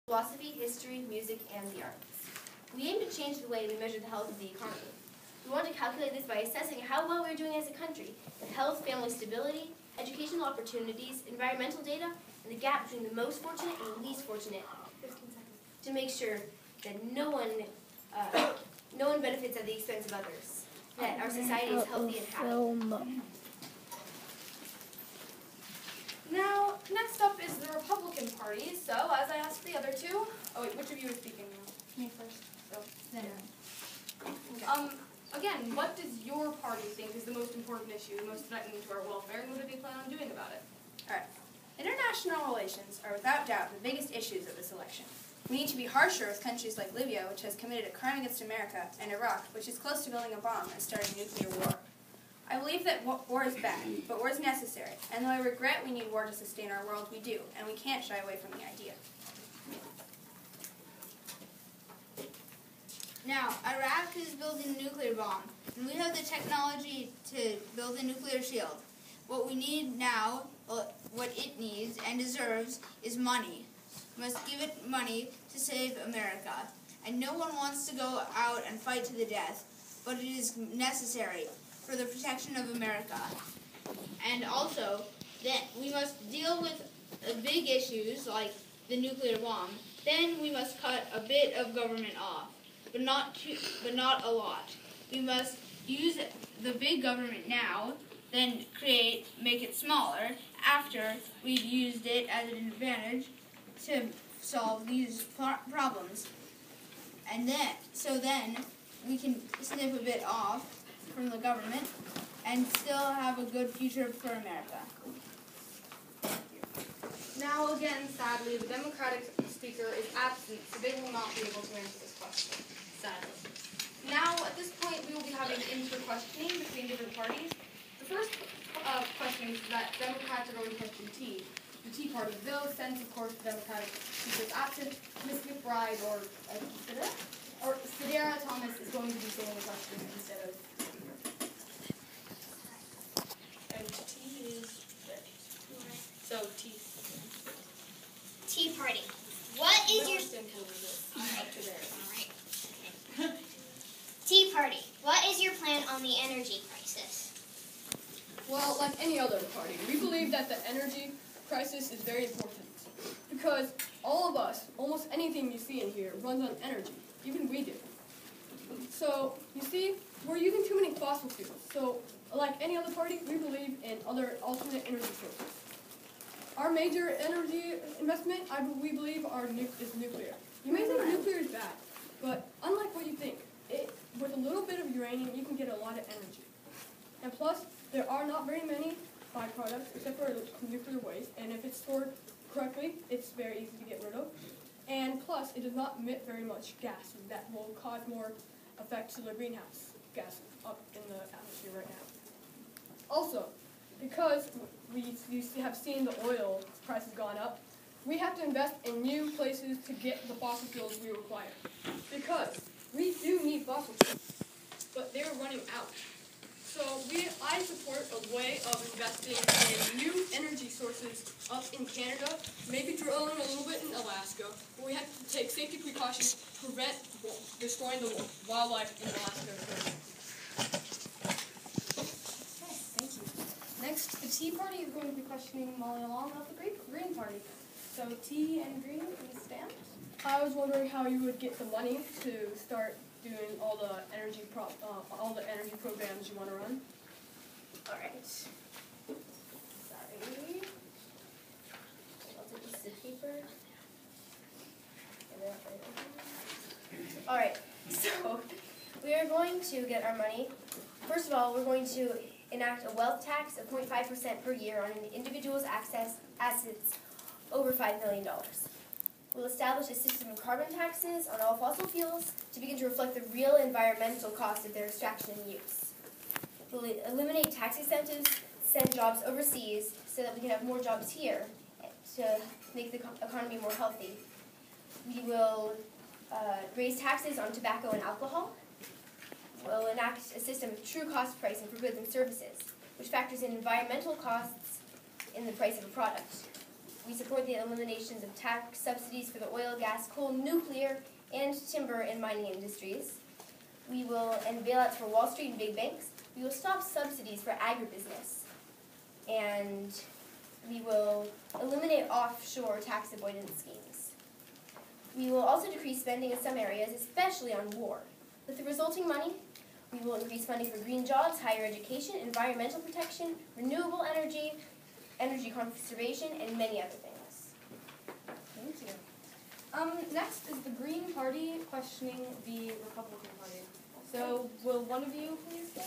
philosophy, history, music, and the arts. We aim to change the way we measure the health of the economy. We want to calculate this by assessing how well we're doing as a country with health, family stability, educational opportunities, environmental data, and the gap between the most fortunate and the least fortunate, to make sure that no one benefits at the expense of others, that our society is healthy and happy. Now, next up is the Republican Party. So, as I asked the other two, which of you is speaking now? Me first. So, Okay. Again, what does your party think is the most important issue, the most threatening to our welfare, and what do they plan on doing about it? Alright. International relations are without doubt the biggest issues of this election. We need to be harsher with countries like Libya, which has committed a crime against America, and Iraq, which is close to building a bomb and starting a nuclear war. I believe that war is bad, but war is necessary, and though I regret we need war to sustain our world, we do, and we can't shy away from the idea. Now, Iraq is building a nuclear bomb, and we have the technology to build a nuclear shield. What we need now, what it needs and deserves, is money. We must give it money to save America. And no one wants to go out and fight to the death, but it is necessary for the protection of America. And also, then we must deal with big issues like the nuclear bomb. Then we must cut a bit of government off, but not a lot. We must use the big government now, then make it smaller after we've used it as an advantage to solve these problems. And then we can snip a bit off from the government and still have a good future for America. Now, again, sadly, the Democratic speaker is absent, so they will not be able to answer this question. Sadly. Now, at this point, we will be having inter-questioning between different parties. The first question is that Democrats are going to question T, the Tea Party. Though, since, of course, the Democratic speaker is absent, Ms. McBride or Sidera Thomas is going to be saying the question instead of the speaker. And T is ready. So, T. Tea Party. What is your simple is it? Up to there. All right. Tea Party. What is your plan on the energy crisis? Well, like any other party, we believe that the energy crisis is very important because all of us, almost anything you see in here, runs on energy. Even we do. So, you see, we're using too many fossil fuels. So, like any other party, we believe in other alternate energy sources. Our major energy investment, we believe, is nuclear. You may think nuclear is bad, but unlike what you think, with a little bit of uranium, you can get a lot of energy. And plus, there are not very many byproducts except for nuclear waste, and if it's stored correctly, it's very easy to get rid of. And plus, it does not emit very much gas that will cause more effect to the greenhouse gas up in the atmosphere right now. Also, because we have seen the oil prices gone up, we have to invest in new places to get the fossil fuels we require. Because we do need fossil fuels, but they're running out. So I support a way of investing in new energy sources up in Canada, maybe drilling a little bit in Alaska, where we have to take safety precautions to prevent destroying the wildlife in Alaska. Okay, thank you. Next, the Tea Party is going to be questioning Molly Long of the Green Party. So, Tea and Green, please stand. I was wondering how you would get the money to start doing all the energy programs you want to run. All right. Sorry. I'll take a piece of paper. All right. So we are going to get our money. First of all, we're going to enact a wealth tax of 0.5% per year on an individual's assets over $5 million. We'll establish a system of carbon taxes on all fossil fuels to begin to reflect the real environmental cost of their extraction and use. We'll eliminate tax incentives, send jobs overseas so that we can have more jobs here to make the economy more healthy. We will raise taxes on tobacco and alcohol. We'll enact a system of true cost pricing for goods and services, which factors in environmental costs in the price of a product. We support the eliminations of tax subsidies for the oil, gas, coal, nuclear, and timber and mining industries. We will end bailouts for Wall Street and big banks. We will stop subsidies for agribusiness. And we will eliminate offshore tax avoidance schemes. We will also decrease spending in some areas, especially on war. With the resulting money, we will increase funding for green jobs, higher education, environmental protection, renewable energy, energy conservation, and many other things. Thank you. Next is the Green Party questioning the Republican Party. So, will one of you please go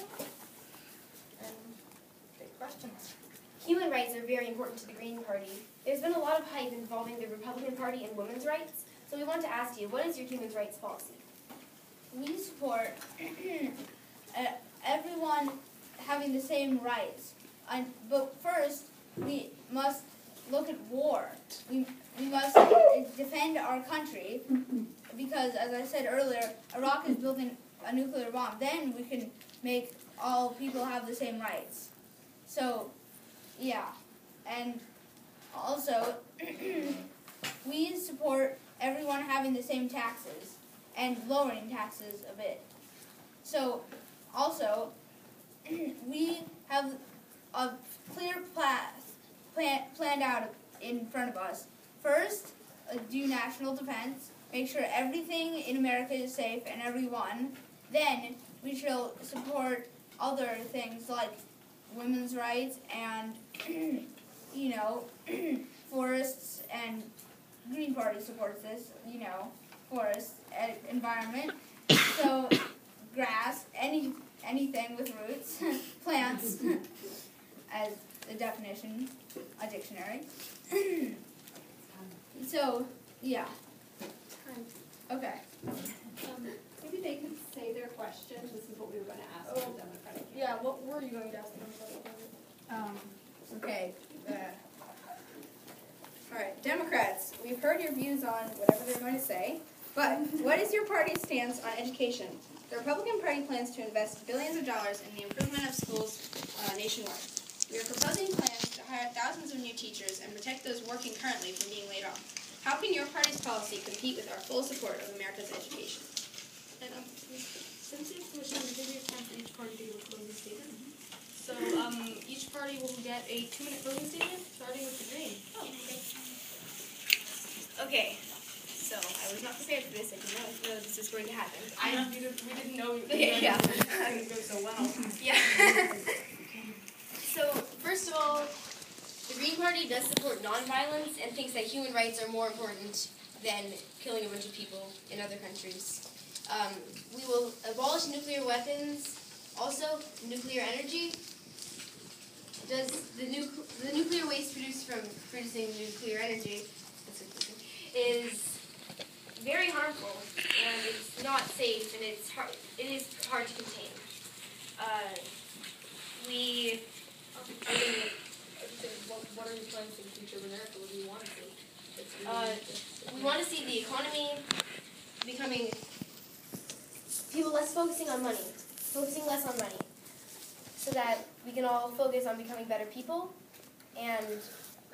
and take questions? Human rights are very important to the Green Party. There's been a lot of hype involving the Republican Party and women's rights, so we want to ask you, what is your human rights policy? We support everyone having the same rights. But first, we must look at war. We must defend our country because, as I said earlier, Iraq is building a nuclear bomb. Then we can make all people have the same rights. So, yeah. And also, we support everyone having the same taxes and lowering taxes a bit. So, also, we have a clear path planned out in front of us. First, do national defense, make sure everything in America is safe and everyone. Then we shall support other things like women's rights and, forests, and Green Party supports this, forests, environment. So grass, anything with roots, plants, as a definition, a dictionary. So, yeah. Okay. Maybe they could say their question. This is what we were going to ask the Democratic candidate. Yeah, what were you going to ask them? Okay. All right, Democrats, we've heard your views on whatever they're going to say, but what is your party's stance on education? The Republican Party plans to invest billions of dollars in the improvement of schools nationwide. We are proposing plans to hire thousands of new teachers and protect those working currently from being laid off. How can your party's policy compete with our full support of America's education? Since the commission, we give you a chance for each party to give a closing statement. So each party will get a 2-minute closing statement, starting with the Green. Okay, so I was not prepared for this. I did not know this was going to happen. We didn't know you were Yeah. going to go so well. Yeah. So, first of all, the Green Party does support nonviolence and thinks that human rights are more important than killing a bunch of people in other countries. We will abolish nuclear weapons. Also, nuclear energy. Does the nuclear waste produced from producing nuclear energy is very harmful, and it's not safe, and it is hard to contain. What are you planning for the future of America? What do you want to see? We want to see the economy becoming, people focusing less on money, so that we can all focus on becoming better people, and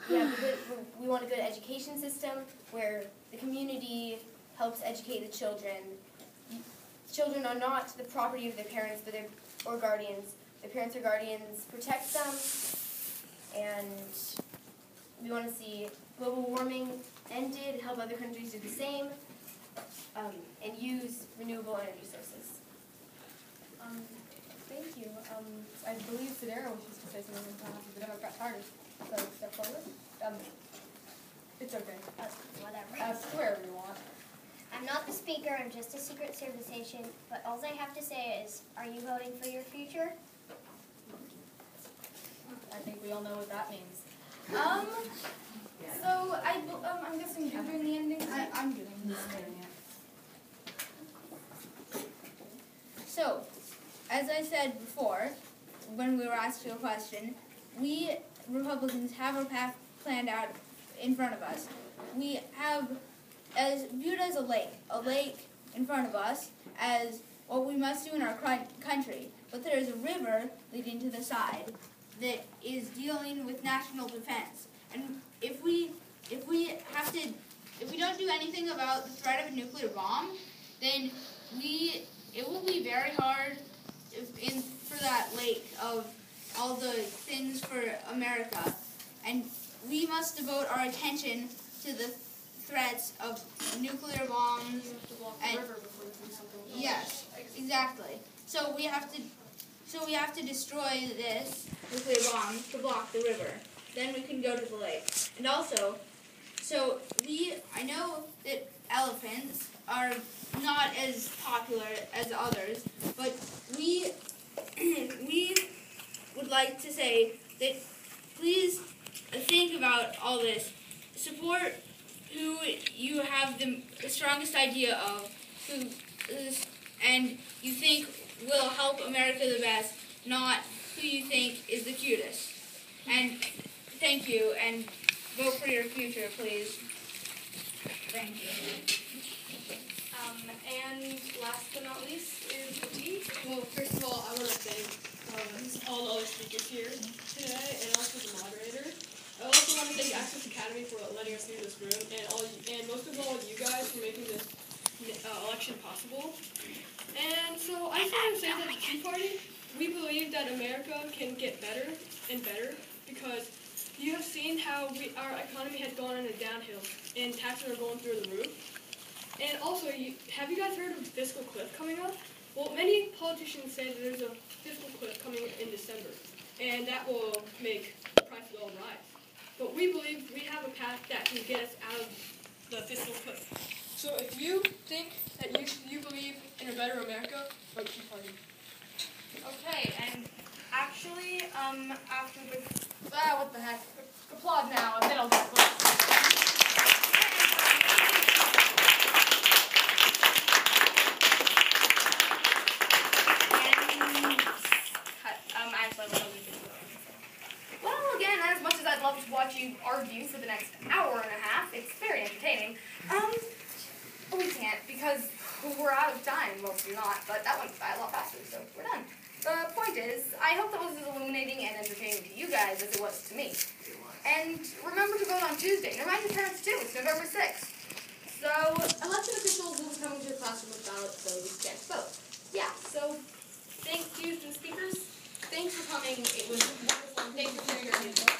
we want a good education system where the community helps educate the children. Children are not the property of their parents or guardians. Their parents or guardians protect them, and we want to see global warming ended, help other countries do the same, and use renewable energy sources. Thank you. I believe Sedera wishes to say something on behalf of the Democrat Party. So step forward. It's okay. Whatever. Ask wherever you want. I'm not the speaker, I'm just a Secret Service agent, but all I have to say is, are you voting for your future? I think we all know what that means. So I'm guessing you're doing the ending. I'm doing this. So, as I said before, when we were asked you a question, we Republicans have our path planned out in front of us. We have viewed as a lake in front of us as what we must do in our country. But there is a river leading to the side that is dealing with national defense. And if we if we don't do anything about the threat of a nuclear bomb, then it will be very hard for that lake of all the things for America, and we must devote our attention to the threats of nuclear bombs. You have to block and the river before you do something else. yes, exactly. So we have to destroy this nuclear bomb to block the river. Then we can go to the lake. And also, I know that elephants are not as popular as others, but we would like to say that please think about all this. Support who you have the strongest idea of, and you think will help America the best, not who you think is the cutest. And thank you, and vote for your future, please. Thank you. And last but not least is the tea. Well, first of all, I want to thank all the other speakers here today, and also the moderator. I also want to thank Access Academy for letting us use this room, and most of all you guys for making this election possible. And so I just want to say that the Tea Party, we believe that America can get better and better because you have seen how our economy has gone on a downhill and taxes are going through the roof. And also, have you guys heard of the fiscal cliff coming up? Well, many politicians say that there's a fiscal cliff coming in December, and that will make the price of oil rise. But we believe we have a path that can get us out of the fiscal cliff. So if you think that you believe in a better America, vote Tea Party. Okay, and actually, after the What the heck? Applaud now, and then I'll get votes. Well, again, as much as I'd love to watch you argue for the next hour and a half, it's very entertaining. We can't because we're out of time. Well, we're not, but that went by a lot faster, so we're done. The point is, I hope that was as illuminating and entertaining to you guys as it was to me. And remember to vote on Tuesday. And remind your parents too. It's November 6th. So, elected officials will be coming to your classroom with ballots, so you can't vote. Yeah. So, thank you to the speakers. Thanks for coming. It was wonderful. Thanks for sharing your input.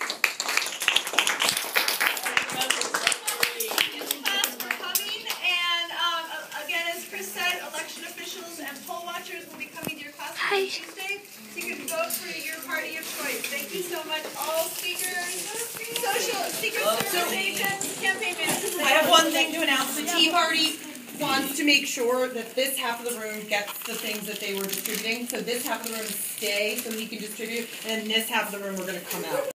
Said election officials and poll watchers will be coming to your class on Tuesday, so you can vote for your party of choice. Thank you so much, all speakers, Secret Service agents, campaign managers. I have one thing to announce. The Tea Party wants to make sure that this half of the room gets the things that they were distributing. So this half of the room stay so he can distribute, and in this half of the room we're going to come out.